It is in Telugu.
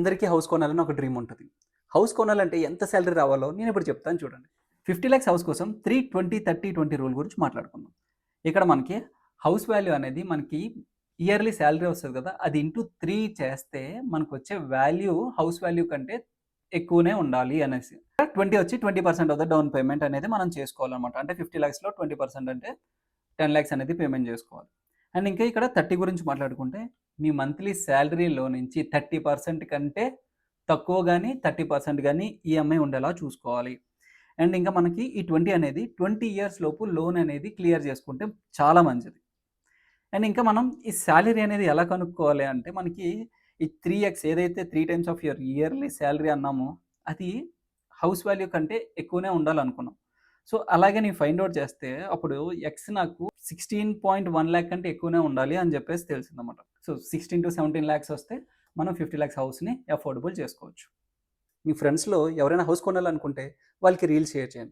అందరికీ హౌస్ కొనాలని ఒక డ్రీమ్ ఉంటది. హౌస్ కొనాలంటే ఎంత సాలరీ రావాలో నేనిప్పుడు చెప్తాను చూడండి. 50,00,000 హౌస్ కోసం 3, 20, 30, 20 రూల్ గురించి మాట్లాడుకుందాం. ఇక్కడ మనకి హౌస్ వాల్యూ అనేది మనకి ఇయర్లీ సాలరీ వస్తది కదా! అది ఇంటూ 3 చేస్తే మనకొచ్చే వాల్యూ హౌస్ వాల్యూ కంటే ఎక్కువనే ఉండాలి అనేసి. 20 వచ్చి 20% ఆఫ్ ద డౌన్ పేమెంట్ అనేది మనం చేసుకోవాలనమాట. అంటే 50,00,000లో 20% అంటే 10,00,000 అనేది పేమెంట్ చేసుకోవాలి. అండ్ ఇంకా ఇక్కడ 30 గురించి మాట్లాడుకుంటే మీ మంత్లీ సాలరీలో నుంచి 30% కంటే తక్కువ గాని, 30% గాని ఈఎంఐ ఉండేలా చూసుకోవాలి. అండ్ ఇంకా మనకి ఈ 20 అనేది 20 ఇయర్స్ లోపు లోన్ అనేది క్లియర్ చేసుకుంటే చాలా మంచిది. అండ్ ఇంకా మనం ఈ సాలరీ అనేది ఎలా కనుక్కోవాలి అంటే మనకి ఈ 3x ఏదైతే 3 times of your yearly salary అన్నామో అది హౌస్ వాల్యూ కంటే ఎక్కువనే ఉండాలనుకున్నాం. సో, అలాగే నేను ఫైండ్ ఔట్ చేస్తే అప్పుడు ఎక్స్ నాకు 16.1 లాక్ కంటే ఎక్కువనే ఉండాలి అని చెప్పేసి తెలిసిందన్నమాట. సో, 16-17 లాక్స్ వస్తే మనం 50,00,000 హౌస్‌ని అఫోర్డబుల్ చేసుకోవచ్చు. మీ ఫ్రెండ్స్‌లో ఎవరైనా హౌస్ కొనాలనుకుంటే వాళ్ళకి రీల్స్ షేర్ చేయండి.